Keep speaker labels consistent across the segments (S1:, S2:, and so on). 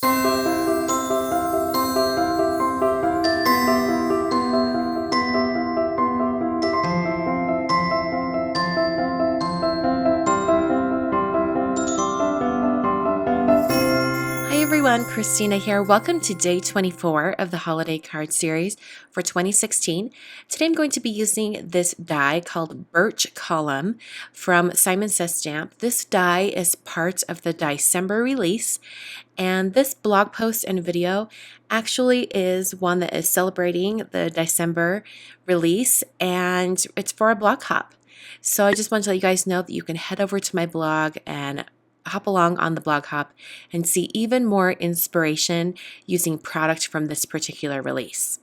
S1: Hi everyone, Christina here. Welcome to day 24 of the holiday card series for 2016. Today I'm going to be using this die called Birch Column from Simon Says Stamp. This die is part of the DieCember release, and this blog post and video actually is one that is celebrating the DieCember release, and it's for a blog hop. So I just want to let you guys know that you can head over to my blog and hop along on the blog hop and see even more inspiration using product from this particular release.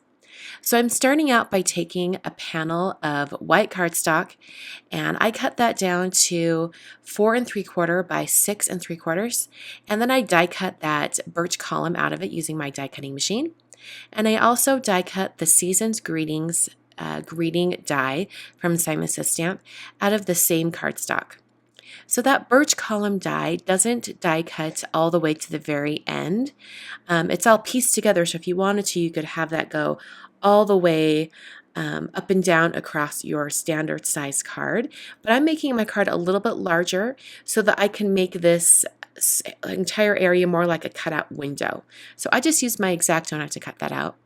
S1: So I'm starting out by taking a panel of white cardstock, and I cut that down to 4 3/4 by 6 3/4, and then I die cut that birch column out of it using my die cutting machine. And I also die cut the Season's Greetings greeting die from Simon Says Stamp out of the same cardstock. So that birch column die doesn't die cut all the way to the very end. It's all pieced together, so if you wanted to, you could have that go all the way up and down across your standard size card. But I'm making my card a little bit larger so that I can make this entire area more like a cutout window. So I just used my X-Acto knife to cut that out.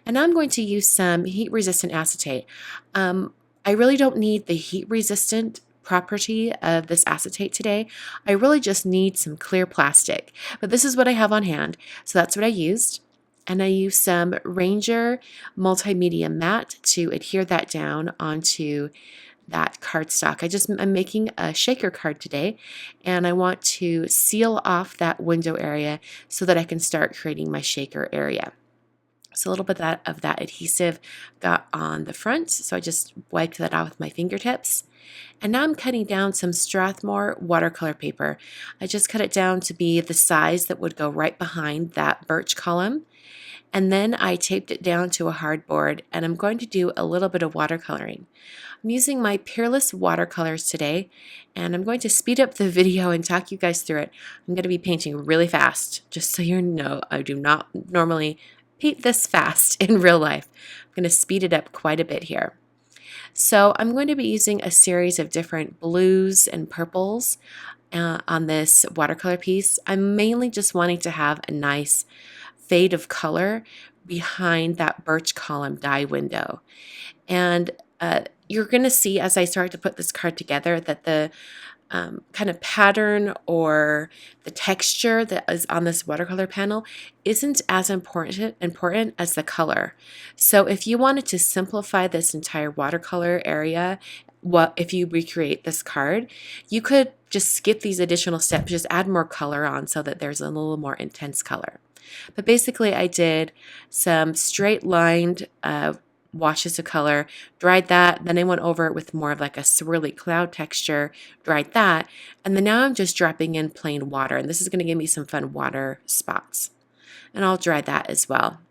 S1: And now I'm going to use some heat-resistant acetate. I really don't need the heat-resistant property of this acetate today. I really just need some clear plastic, but this is what I have on hand, so that's what I used. And I used some Ranger multimedia matte to adhere that down onto that cardstock. I'm making a shaker card today, and I want to seal off that window area so that I can start creating my shaker area. So a little bit of that adhesive got on the front, so I just wiped that off with my fingertips. And now I'm cutting down some Strathmore watercolor paper. I just cut it down to be the size that would go right behind that birch column. And then I taped it down to a hardboard, and I'm going to do a little bit of watercoloring. I'm using my Peerless watercolors today, and I'm going to speed up the video and talk you guys through it. I'm going to be painting really fast, just so you know. I do not normally paint this fast in real life. I'm going to speed it up quite a bit here. So I'm going to be using a series of different blues and purples on this watercolor piece. I'm mainly just wanting to have a nice fade of color behind that birch column die window. And you're going to see as I start to put this card together that the kind of pattern or the texture that is on this watercolor panel isn't as important as the color. So if you wanted to simplify this entire watercolor area, if you recreate this card, you could just skip these additional steps, just add more color on so that there's a little more intense color. But basically I did some straight lined washes of color, dried that, then I went over it with more of like a swirly cloud texture, dried that, and then now I'm just dropping in plain water, and this is going to give me some fun water spots. And I'll dry that as well.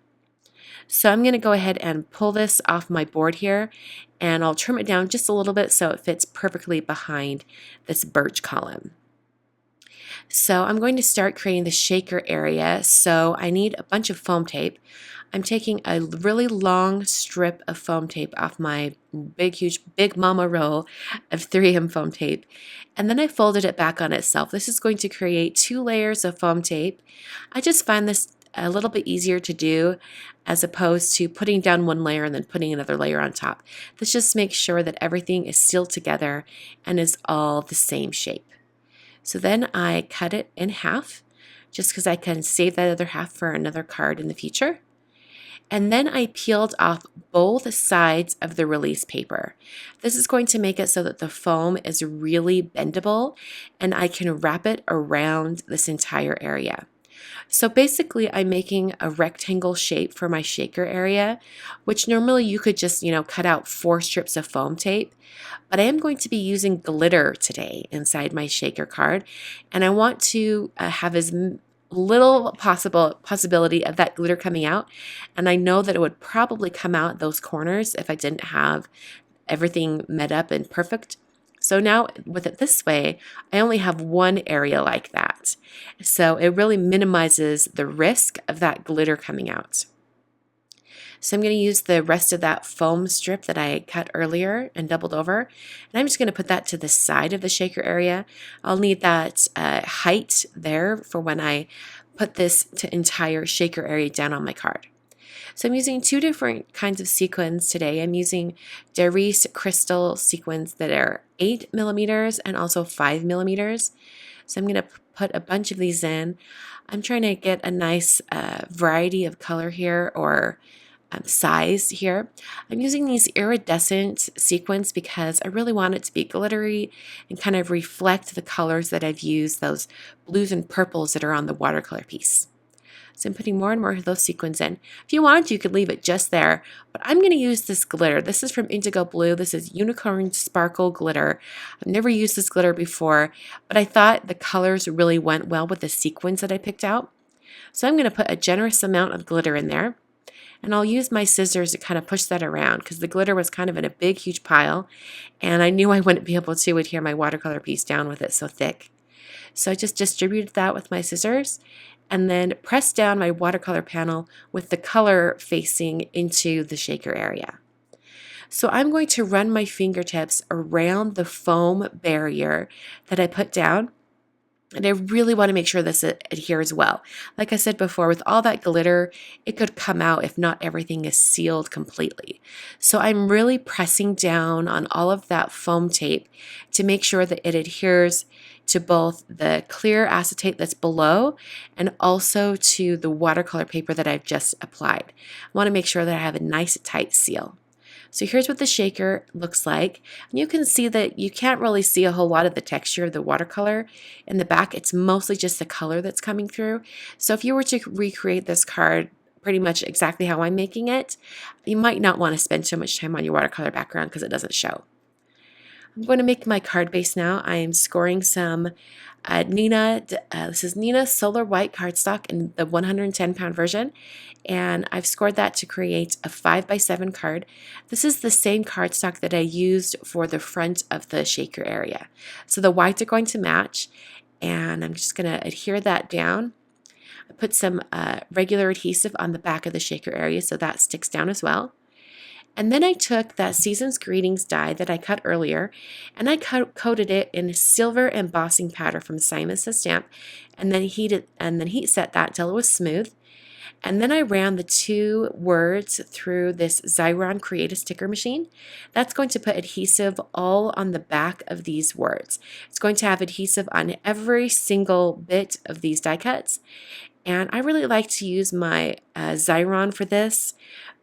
S1: So I'm going to go ahead and pull this off my board here, and I'll trim it down just a little bit so it fits perfectly behind this birch column. So I'm going to start creating the shaker area, so I need a bunch of foam tape. I'm taking a really long strip of foam tape off my big mama roll of 3M foam tape, and then I folded it back on itself. This is going to create 2 layers of foam tape. I just find this a little bit easier to do as opposed to putting down one layer and then putting another layer on top. This just makes sure that everything is sealed together and is all the same shape. So then I cut it in half just because I can save that other half for another card in the future. And then I peeled off both sides of the release paper. This is going to make it so that the foam is really bendable and I can wrap it around this entire area. So basically I'm making a rectangle shape for my shaker area, which normally you could just, cut out 4 strips of foam tape. But I am going to be using glitter today inside my shaker card, and I want to have as little possibility of that glitter coming out, and I know that it would probably come out those corners if I didn't have everything met up and perfect. So now with it this way, I only have one area like that. So it really minimizes the risk of that glitter coming out. So I'm going to use the rest of that foam strip that I cut earlier and doubled over. And I'm just going to put that to the side of the shaker area. I'll need that height there for when I put this entire shaker area down on my card. So I'm using two different kinds of sequins today. I'm using Darice crystal sequins that are 8 millimeters and also 5 millimeters. So I'm going to put a bunch of these in. I'm trying to get a nice variety of color here, or size here. I'm using these iridescent sequins because I really want it to be glittery and kind of reflect the colors that I've used, those blues and purples that are on the watercolor piece. So I'm putting more and more of those sequins in. If you wanted to, you could leave it just there, but I'm going to use this glitter. This is from IndigoBlu. This is Unicorn Sparkle Glitter. I've never used this glitter before, but I thought the colors really went well with the sequins that I picked out. So I'm going to put a generous amount of glitter in there. And I'll use my scissors to kind of push that around because the glitter was kind of in a big, huge pile. And I knew I wouldn't be able to adhere my watercolor piece down with it so thick. So I just distributed that with my scissors and then pressed down my watercolor panel with the color facing into the shaker area. So I'm going to run my fingertips around the foam barrier that I put down. And I really want to make sure this adheres well. Like I said before, with all that glitter, it could come out if not everything is sealed completely. So I'm really pressing down on all of that foam tape to make sure that it adheres to both the clear acetate that's below and also to the watercolor paper that I've just applied. I want to make sure that I have a nice tight seal. So here's what the shaker looks like. And you can see that you can't really see a whole lot of the texture of the watercolor in the back. It's mostly just the color that's coming through. So if you were to recreate this card pretty much exactly how I'm making it, you might not want to spend so much time on your watercolor background because it doesn't show. I'm going to make my card base now. I am scoring some this is Neenah Solar White cardstock in the 110-pound version, and I've scored that to create a 5x7 card. This is the same cardstock that I used for the front of the shaker area. So the whites are going to match, and I'm just going to adhere that down. I put some regular adhesive on the back of the shaker area so that sticks down as well. And then I took that Season's Greetings die that I cut earlier, and I coated it in silver embossing powder from Simon Says Stamp, and then heat set that until it was smooth. And then I ran the two words through this Xyron Create a Sticker machine. That's going to put adhesive all on the back of these words. It's going to have adhesive on every single bit of these die cuts. And I really like to use my Xyron for this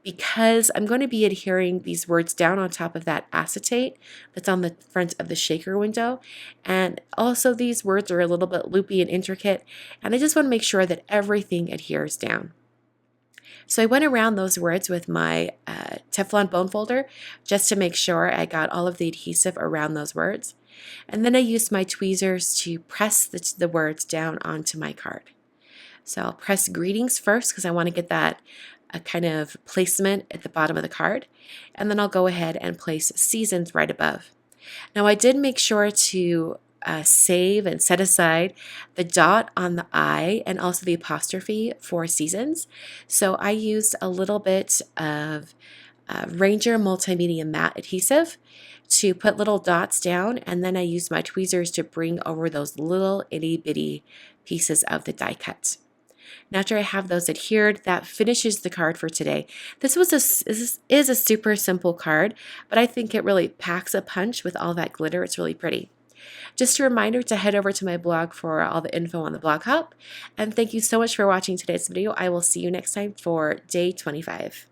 S1: because I'm going to be adhering these words down on top of that acetate that's on the front of the shaker window. And also these words are a little bit loopy and intricate, and I just want to make sure that everything adheres down. So I went around those words with my Teflon bone folder just to make sure I got all of the adhesive around those words. And then I used my tweezers to press the words down onto my card. So I'll press Greetings first because I want to get that kind of placement at the bottom of the card. And then I'll go ahead and place Seasons right above. Now I did make sure to save and set aside the dot on the I and also the apostrophe for Seasons. So I used a little bit of Ranger Multimedia Matte Adhesive to put little dots down, and then I used my tweezers to bring over those little itty bitty pieces of the die cut. Now after I have those adhered, that finishes the card for today. This is a super simple card, but I think it really packs a punch with all that glitter. It's really pretty. Just a reminder to head over to my blog for all the info on the blog hop. And thank you so much for watching today's video. I will see you next time for day 25.